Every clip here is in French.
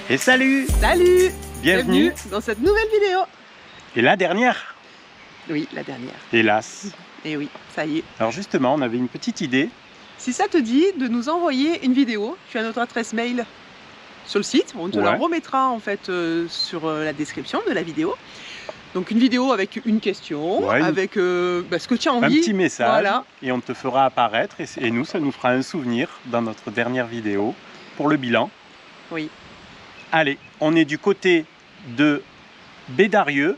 Et salut! Salut! Bienvenue dans cette nouvelle vidéo. Et la dernière, Oui, la dernière. hélas. Et oui, ça y est. Alors justement, on avait une petite idée. Si ça te dit de nous envoyer une vidéo, tu as notre adresse mail sur le site. On te la Ouais. remettra en fait sur la description de la vidéo. Donc une vidéo avec une question, Ouais, avec ce que tu as Un envie. petit message Voilà. et on te fera apparaître. Et nous, ça nous fera un souvenir dans notre dernière vidéo pour le bilan. Oui. Allez, on est du côté de Bédarieux.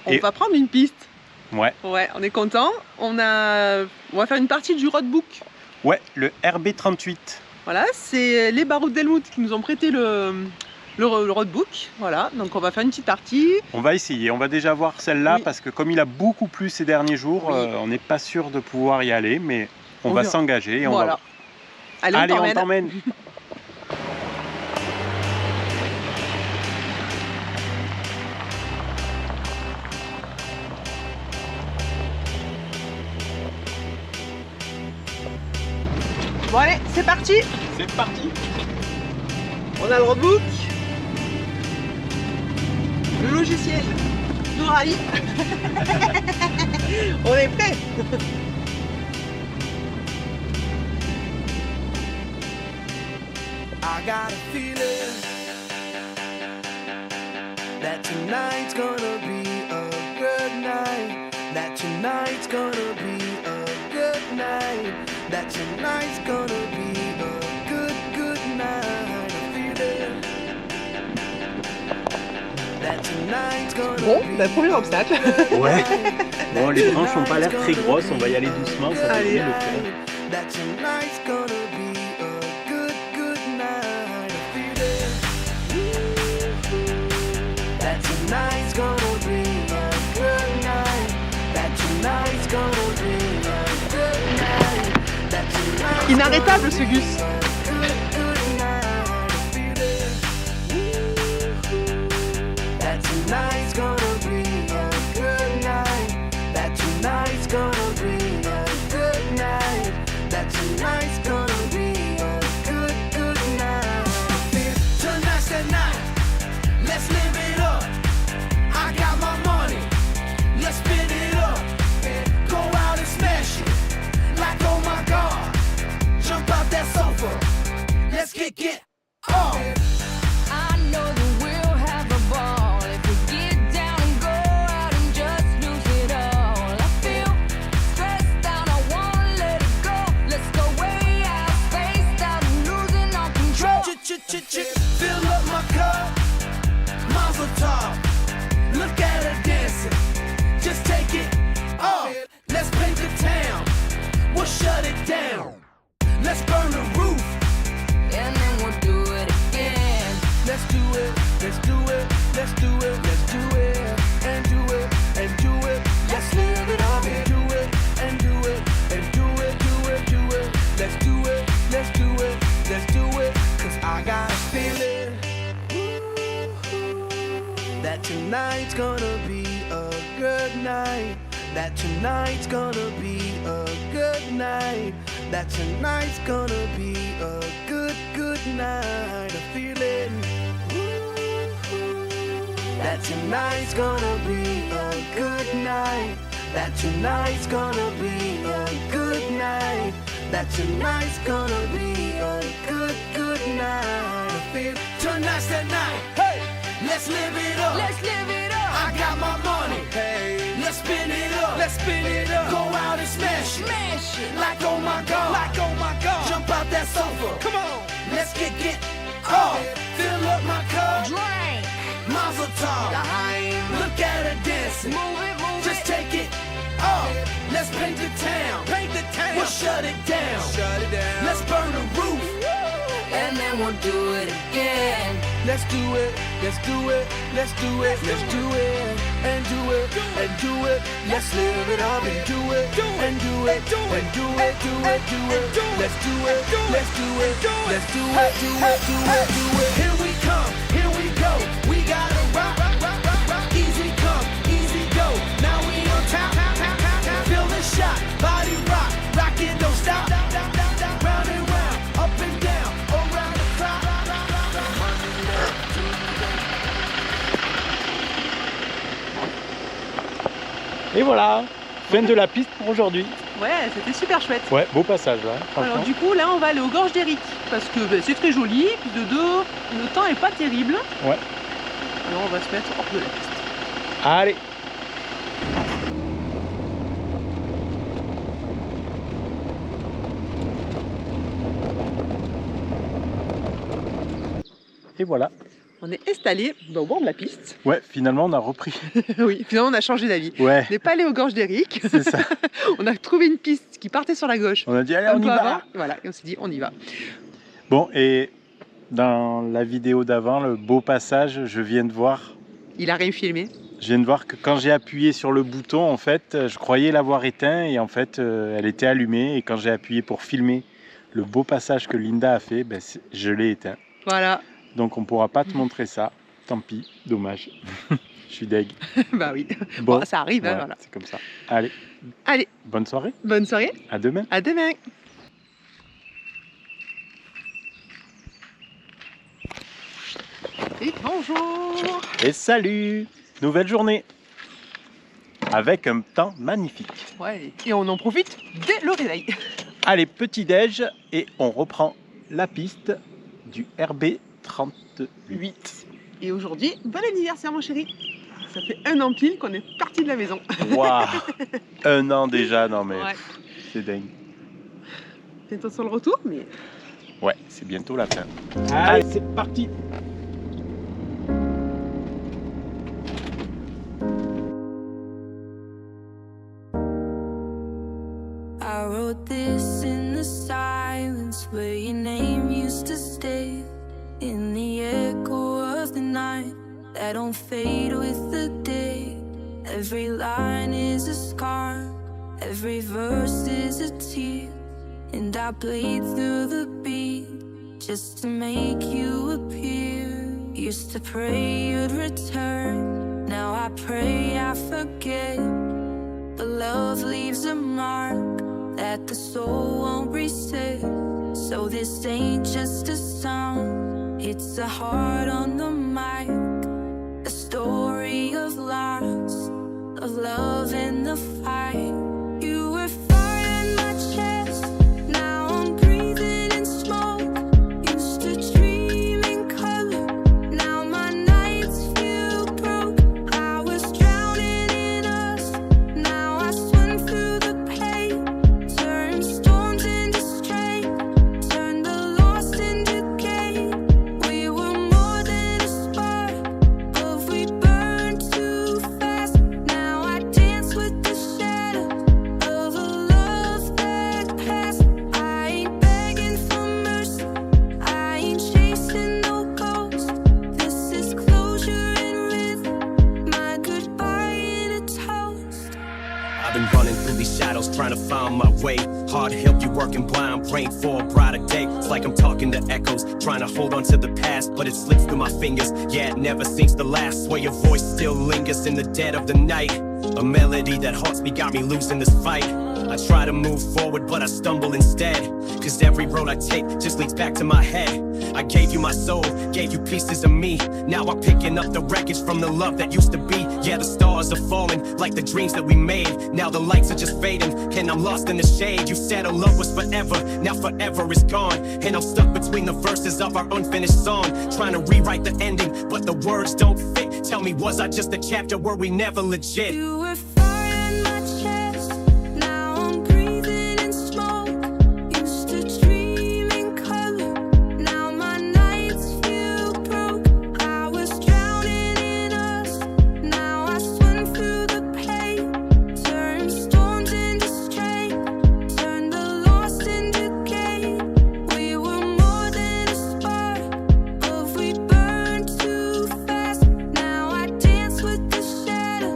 On Et- va prendre une piste. Ouais, Ouais, on est content. On va faire une partie du roadbook. ouais, le RB38. Voilà, c'est les Baroud Delmout qui nous ont prêté le roadbook. Voilà, donc on va faire une petite partie. On va essayer, on va déjà voir celle-là Oui. parce que comme il a beaucoup plu ces derniers jours, Oui. on n'est pas sûr de pouvoir y aller, mais on va verra. s'engager et on Voilà. va. Allez, Allez, on on t'emmène. t'emmène. Bon allez, c'est parti. C'est parti. On a le roadbook, le logiciel d'Oraï. On est prêt. I got a feeling that tonight's gonna be a good night. That tonight's gonna be a good night. That tonight's gonna be a good night. A feeling that tonight's gonna Bon, be premier obstacle. Ouais. Bon, les branches n'ont pas l'air très grosses, on va y aller doucement, ça va Allez. bien le faire. that tonight's gonna be a good night. A feeling that tonight's gonna be a good night. That tonight's gonna be a good night. That tonight's Inarrêtable ce Gus. good night. A feeling that tonight's gonna be a good night. That tonight's gonna be a good night. That tonight's gonna be a good night. Tonight's the night. Let's live it up. I got my money. Let's spin it up. Go out and smash it. Like oh my god. Jump out that sofa. Let's kick it off. I know that we'll have a ball if we get down and go out and just lose it all. I feel stressed out, I wanna let it go. Let's go way out, spaced out, and losing all control. Fill up my cup. Mazel tov. Look at her dancing. Just take it off. Let's paint the town. We'll shut it down. Let's burn the roof. And then we'll do it again. Let's do it. Let's do it. Let's do it. Let's do it. And do it. And do it. Let's live it up and do it. And do it. And do it. Do it. Do it. Let's do it. Let's do it. Let's do it. Cause I got a feeling that tonight's gonna be a good night. That tonight's gonna be a good night. That tonight's gonna be a good night. A feeling that tonight's gonna be a good night. That tonight's gonna be a good night. That tonight's gonna be a good night. I feel tonight's the night. Hey, let's live it up. Let's live it up. I got my money. Hey, let's spin it up. Let's spin it up. Go out and smash it. Smash it. Like oh my god. Like oh my god. Jump out that sofa. Come on. Let's kick it off. Fill up my cup. Drink. Mazel tov. Look at her dancing. Move it, move Just it. take it off. Let's paint the town. Paint the town. We'll shut it down. Shut it down. Let's burn the roof. And then we'll do it again. Let's do it. Let's do it. Let's do it. Let's do it. And do it. And do it. Let's live it up and do it. And do it. And do it. Do it. Do it. Let's do it. Let's do it. Let's do it. Do it. Do it. Do it. Here we come. Here we go. We gotta rock. Easy come. Easy go. Now we on top. Feel the shot. Body rock. Rock it. Don't stop. Round and round. Up and down. Around the clock. Et voilà, fin de la piste pour aujourd'hui. Ouais, c'était super chouette. Ouais, beau passage là, franchement. Alors du coup, là, on va aller aux gorges d'Éric parce que c'est très joli. Puis de deux, le temps est pas terrible. Ouais. Alors on va se mettre hors de la piste. Allez. Et voilà. On est installé au bord de la piste. Ouais, finalement on a repris. Oui, finalement on a changé d'avis. Ouais, On n'est pas allé aux gorges d'Éric. c'est ça. On a trouvé une piste qui partait sur la gauche. On a dit allez, Un on y peu va. avant. Voilà, et on s'est dit on y va. Bon, et dans la vidéo d'avant, le beau passage, je viens de voir Il a rien filmé. Je viens de voir que quand j'ai appuyé sur le bouton, en fait, je croyais l'avoir éteint et en fait, elle était allumée. Et quand j'ai appuyé pour filmer le beau passage que Linda a fait, ben, je l'ai éteint. Voilà. Donc on ne pourra pas te montrer ça. Tant pis, dommage. Je suis deg. Bah oui. Bon, Bon, ça arrive, hein, voilà, voilà. c'est comme ça. Allez, Allez, bonne soirée. bonne soirée. À demain. À demain. Et bonjour. Et salut. Nouvelle journée. Avec un temps magnifique. Ouais, et on en profite dès le réveil. Allez, petit déj et on reprend la piste du RB38. Et aujourd'hui, bon anniversaire mon chéri. Ça fait 1 an pile qu'on est parti de la maison. Waouh, 1 an déjà, non mais Ouais. c'est dingue. Bientôt sur le retour, mais Ouais, c'est bientôt la fin. Allez, c'est parti. I wrote this in the silence where your name used to stay, in the echo of the night that don't fade with the day. Every line is a scar, every verse is a tear, and I bleed through the beat just to make you appear. Used to pray you'd return, now I pray I forget. But love leaves a mark that the soul won't reset. So this ain't just a song, it's a heart on the mic, a story of loss, of love and the fight. You were fire in my chest, now I'm breathing in smoke. Used to dream in color, now my nights feel broke. I was drowning in us, now I swim through the pain. Turn storms into strength, turn the lost into gain. We were more than a spark, but we burned too fast. Now I dance with the shadow of a love that passed. I ain't begging for mercy, I ain't chasing no ghost. This is closure in rhythm, my goodbye in a toast. I've been running through these shadows trying to find my way. Hard help you working blind, praying for a brighter day. It's like I'm talking to echoes, trying to hold on to the past, but it slips through my fingers. Yeah, it never seems to last. Swear your voice still lingers in the dead of the night. A melody that haunts me got me losing this fight. I try to move forward, but I stumble instead. Cause every road I take just leads back to my head. I gave you my soul, gave you pieces of me. Now I'm picking up the wreckage from the love that used to be. Yeah, the stars are falling like the dreams that we made. Now the lights are just fading, and I'm lost in the shade. You said our love was forever, now forever is gone. And I'm stuck between the verses of our unfinished song, trying to rewrite the ending, but the words don't fit. Tell me, was I just a chapter? Were we never legit? You were fire in my chest, now I'm breathing in smoke. Used to dream in color, now my nights feel broke. I was drowning in us, now I swim through the pain. Turn storms into strength, turn the lost into gain. We were more than a spark, but we burned too fast. Now I dance with the shadow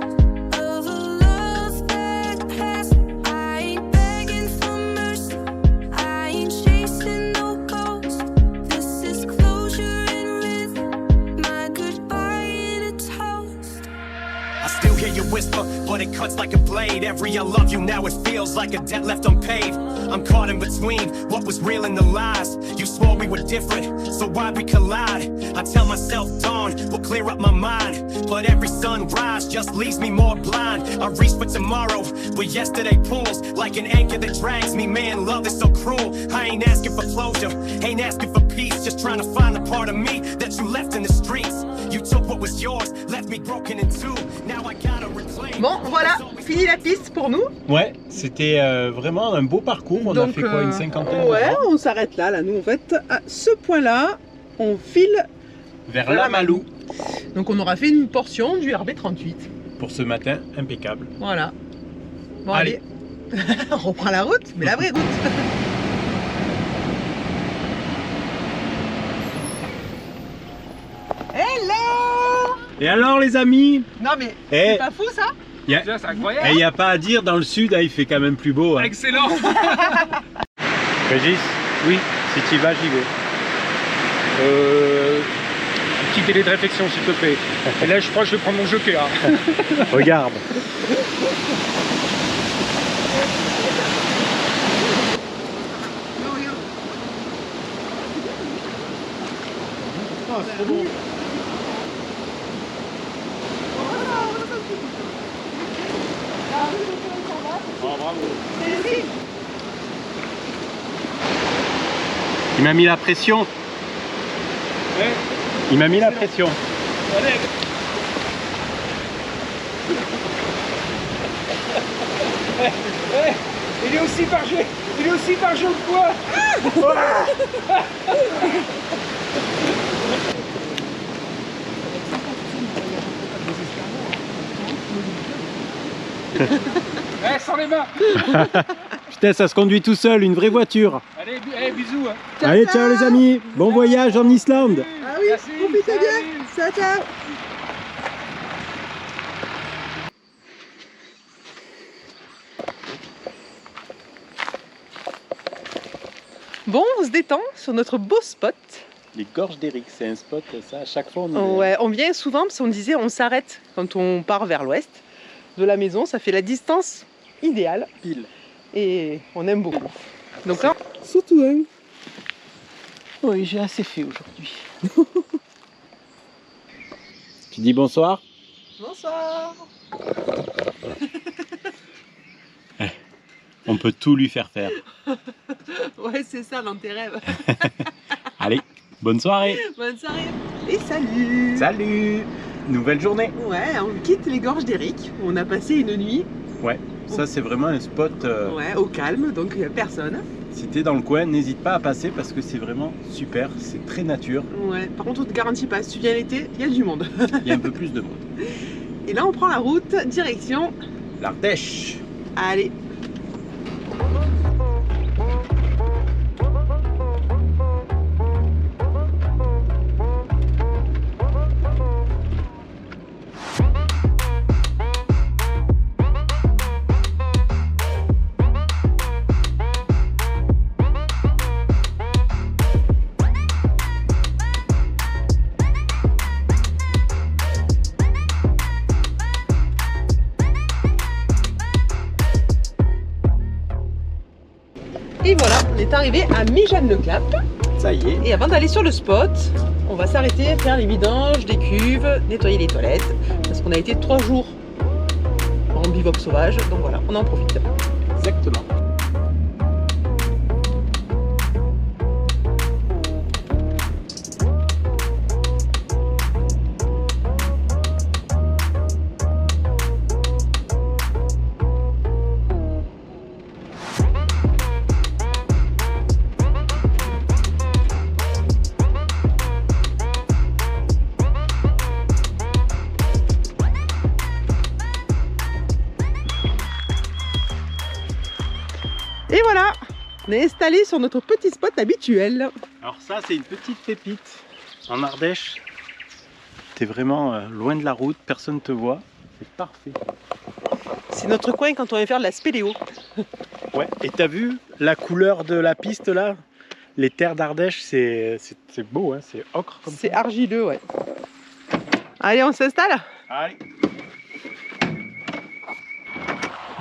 of a love that passed. I ain't begging for mercy, I ain't chasing no ghost. This is closure in rhythm, my goodbye in a toast. I still hear you whisper, but it cuts like a blade. Every I love you now, it feels like a debt left unpaid. I'm caught in between what was real and the lies. You swore we were different, so why we collide? I tell myself dawn will clear up my mind, but every sunrise just leaves me more blind. I reach for tomorrow, but yesterday pulls like an anchor that drags me. Man, love is so cruel. I ain't asking for closure, ain't asking for peace, just trying to find the part of me that you left in the streets. You took what was yours, left me broken in two. Now I gotta reclaim. Bon, voilà, fini la piste pour nous. Ouais, c'était vraiment un beau parcours. On a fait quoi, une cinquantaine de Ouais, pas on s'arrête là, nous en fait, à ce point-là, on file vers la Malou. Donc on aura fait une portion du RB38. Pour ce matin, impeccable. Voilà. Bon, Allez. on reprend la route, mais la vraie route. Hello! Et alors les amis? Non mais Eh. c'est pas fou ça? C'est incroyable. Il n'y a pas à dire, dans le sud, il fait quand même plus beau. Hein. Excellent. Régis, oui, si tu y vas, j'y vais. Petit délai de réflexion s'il te plaît. Et là je crois que je vais prendre mon joker. Regarde. Il m'a mis la pression. Il m'a mis la pression. Il est aussi par jeu que toi. Sans les mains. Putain, ça se conduit tout seul, une vraie voiture. Allez, bisous. Hein. Allez, ciao les amis. Bon voyage en Islande. Ah oui, Merci. profitez bien. Ciao, ciao. Bon, on se détend sur notre beau spot. Les gorges d'Eric, c'est un spot, ça, à chaque fois on y Ouais, on vient souvent parce qu'on disait on s'arrête quand on part vers l'ouest de la maison, ça fait la distance idéale pile. et on aime beaucoup. Donc là, surtout hein. Oui, j'ai assez fait aujourd'hui. Tu dis bonsoir? Bonsoir. On peut tout lui faire faire. Ouais, c'est ça dans tes rêves. Allez, bonne soirée. Bonne soirée. Et salut. Salut. Nouvelle journée. Ouais, on quitte les gorges d'Eric. On a passé une nuit Ouais, ça c'est vraiment un spot. ouais, au calme, donc il n'y a personne. Si t'es dans le coin, n'hésite pas à passer parce que c'est vraiment super. C'est très nature. Ouais, par contre, on te garantit pas, si tu viens l'été, il y a du monde. Il y a un peu plus de monde. Et là, on prend la route, direction. L'Ardèche. Allez. Et voilà, on est arrivé à Mijanes-le-Cap. Ça y est. Et avant d'aller sur le spot, on va s'arrêter, faire les vidanges des cuves, nettoyer les toilettes. Parce qu'on a été 3 jours en bivouac sauvage. Donc voilà, on en profite. Exactement. Et voilà, on est installé sur notre petit spot habituel. Alors ça c'est une petite pépite en Ardèche. T'es vraiment loin de la route, personne te voit. C'est parfait. C'est notre coin quand on vient faire de la spéléo. Ouais, et t'as vu la couleur de la piste là? Les terres d'Ardèche, c'est beau, hein, c'est ocre comme ça. C'est argileux, ouais. Allez, on s'installe. Allez.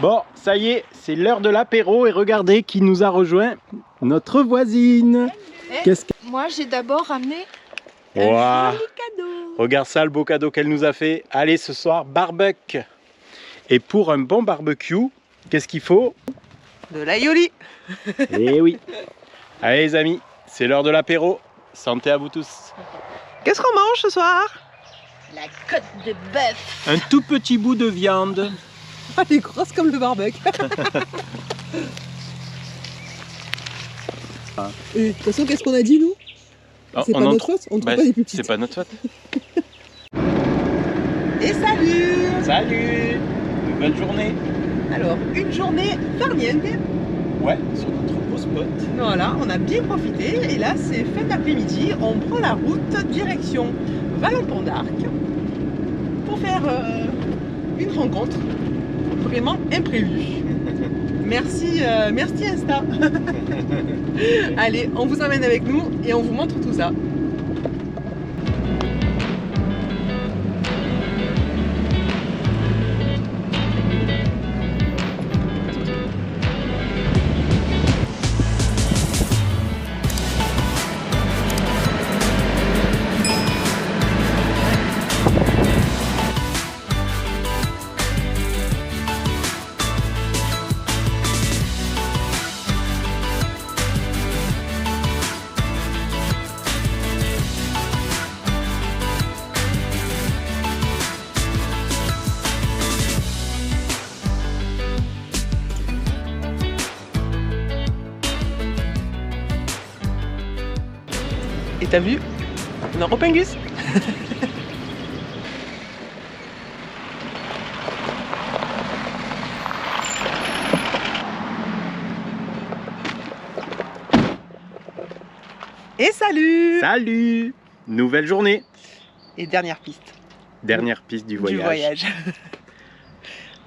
Bon, ça y est, c'est l'heure de l'apéro et regardez qui nous a rejoint, notre voisine. Qu'est-ce que... Moi, j'ai d'abord ramené Ouah. un joli cadeau. Regarde ça, le beau cadeau qu'elle nous a fait. Allez, ce soir, barbecue. Et pour un bon barbecue, qu'est-ce qu'il faut? De l'aïoli. Eh oui. Allez les amis, c'est l'heure de l'apéro. Santé à vous tous. Qu'est-ce qu'on mange ce soir? La côte de bœuf. Un tout petit bout de viande. Elle est grosse comme le barbecue. Et de toute façon, qu'est-ce qu'on a dit nous? C'est pas notre faute, on ne trouve pas des plus petites. C'est pas notre faute. Et salut! Salut. Nouvelle journée. Alors, une journée farniente. Ouais, sur notre beau spot. Voilà, on a bien profité et là c'est fin d'après-midi, on prend la route direction Vallon-Pont d'Arc pour faire une rencontre vraiment imprévue. Merci, merci Insta. Allez, on vous emmène avec nous et on vous montre tout ça. Et t'as vu? On a Ropingus. Et salut! Salut. Nouvelle journée. Et dernière piste Dernière piste du voyage. du voyage.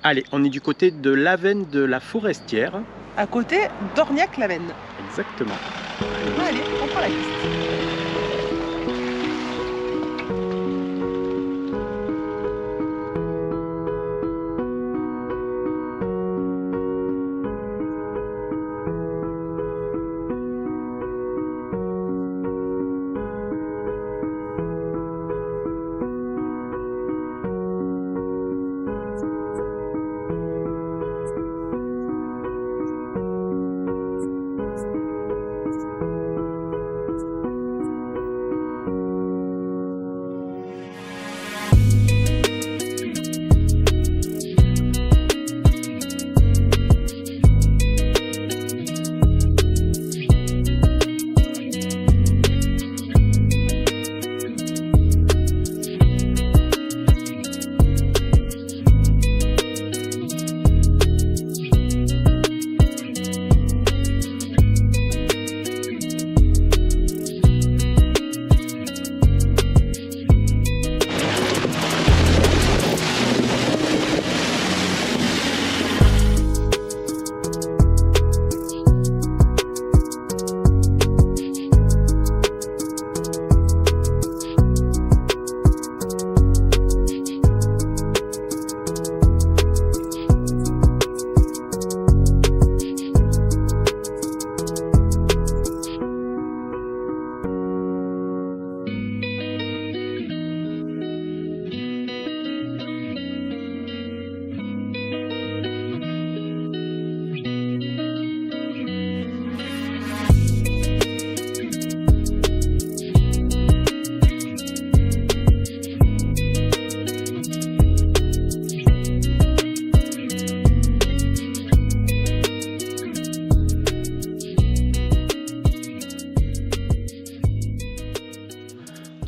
Allez, on est du côté de l'Avenne de la Forestière. À côté d'Orniac-la-Veine. Exactement. Allez, on prend la piste.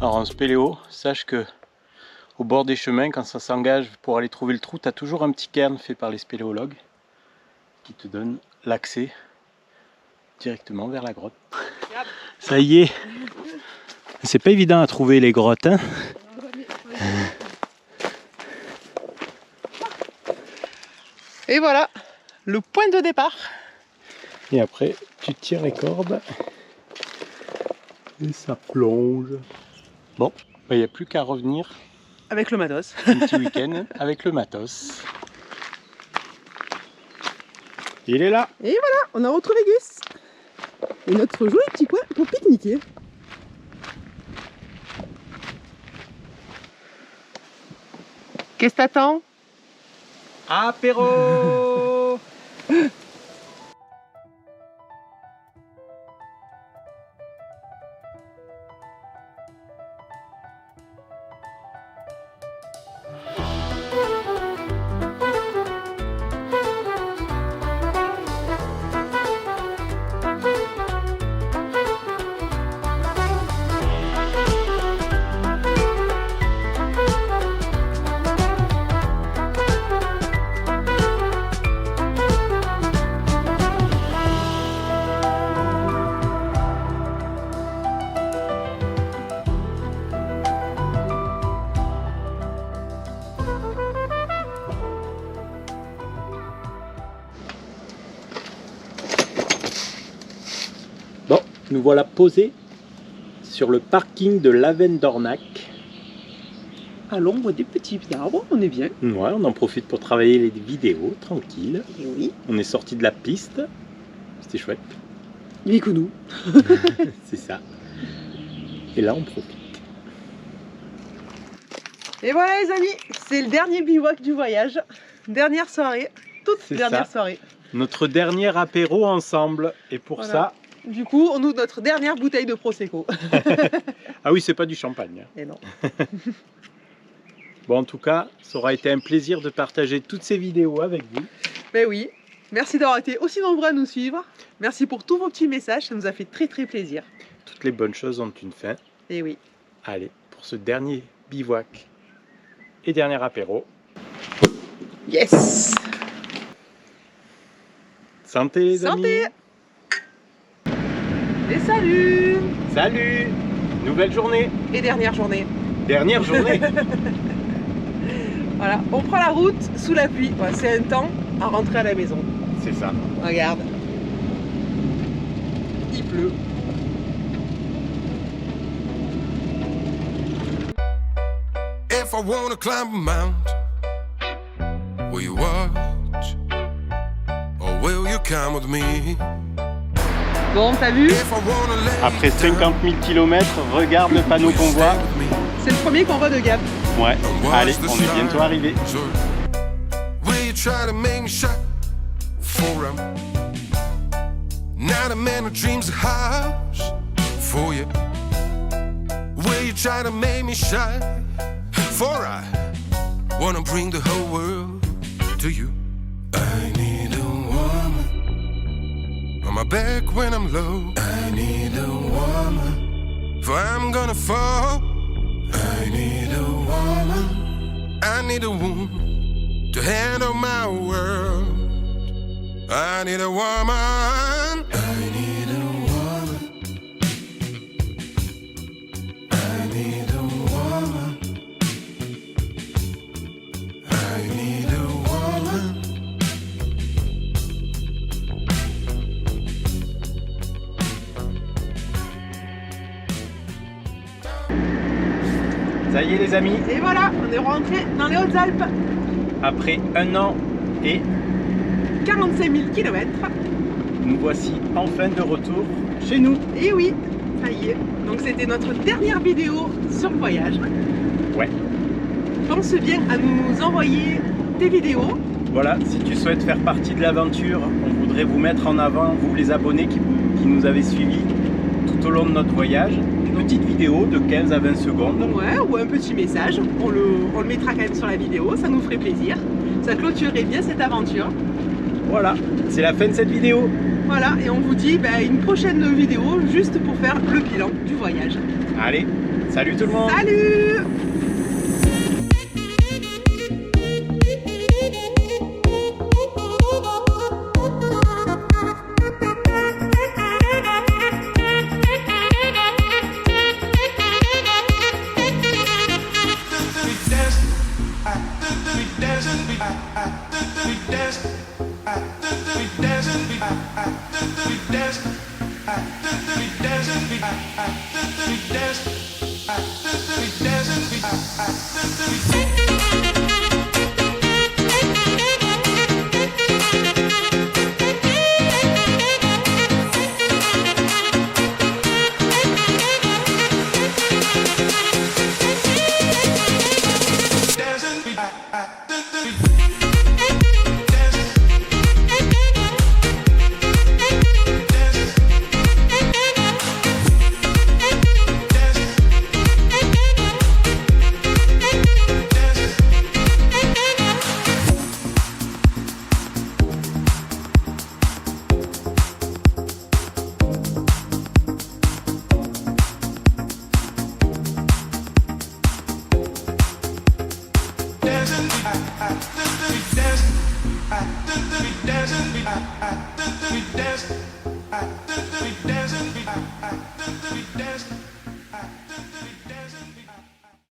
Alors en spéléo, sache que au bord des chemins, quand ça s'engage pour aller trouver le trou, tu as toujours un petit cairn fait par les spéléologues qui te donne l'accès directement vers la grotte. Ça y est, c'est pas évident à trouver les grottes, hein. Et voilà, le point de départ. Et après, tu tires les cordes et ça plonge. Bon, il n'y a plus qu'à revenir Avec le matos. un petit week-end avec le matos. Il est là. Et voilà, on a retrouvé Gus. Et notre joli petit coin pour pique-niquer. Qu'est-ce que t'attends? Apéro. Bon, nous voilà posés sur le parking de Lavendornac. À l'ombre des petits arbres, on est bien. Ouais, on en profite pour travailler les vidéos, tranquille. Et oui. On est sorti de la piste, c'était chouette. Il est que nous. C'est ça. Et là, on profite. Et voilà les amis, c'est le dernier bivouac du voyage. Dernière soirée, toute C'est dernière ça. soirée. Notre dernier apéro ensemble. Et pour Voilà. ça... Du coup, on ouvre notre dernière bouteille de Prosecco. Ah oui, c'est pas du champagne. Hein. Et non. Bon, en tout cas, ça aura été un plaisir de partager toutes ces vidéos avec vous. Ben oui. Merci d'avoir été aussi nombreux à nous suivre. Merci pour tous vos petits messages, ça nous a fait très très plaisir. Toutes les bonnes choses ont une fin. Et oui. Allez, pour ce dernier bivouac et dernier apéro. Yes. Santé les amis. Santé. Et salut. Salut. Nouvelle journée. Et dernière journée. Dernière journée. Voilà, on prend la route sous la pluie. Ouais, c'est un temps à rentrer à la maison. C'est ça. Regarde. Il pleut. If I wanna climb a mountain, will you watch? Or will you come with me? Bon, t'as vu? If I wanna lay Après down, 50 000 km, regarde le panneau will you qu'on voit. stay with me? C'est le premier convoi de Gap. Ouais, And watch allez, the on est bientôt stars? arrivé. Sure. Will you try to make me shy for 'em? Not a man who dreams a house for you. Will you try to make me shy? For I wanna bring the whole world to you. I need a woman on my back when I'm low. I need a woman for I'm gonna fall. I need a woman. I need a woman to handle my world. I need a woman. I need a woman. I need a woman. I need a woman. Ça y est les amis, Et voilà, on est rentré dans les Hautes-Alpes. après 1 an et 45 000 km. nous voici enfin de retour chez nous. Et oui, ça y est. Donc c'était notre dernière vidéo sur le voyage. Ouais. Pense bien à nous envoyer tes vidéos. Voilà, si tu souhaites faire partie de l'aventure, on voudrait vous mettre en avant, vous les abonnés qui nous avez suivis tout au long de notre voyage. Une petite vidéo de 15 à 20 secondes. Ouais, ou un petit message. On le mettra quand même sur la vidéo, ça nous ferait plaisir. Ça clôturerait bien cette aventure. Voilà, c'est la fin de cette vidéo. Voilà, et on vous dit une prochaine vidéo juste pour faire le bilan du voyage. Allez, salut tout le monde. Salut! Dancing, Dancing.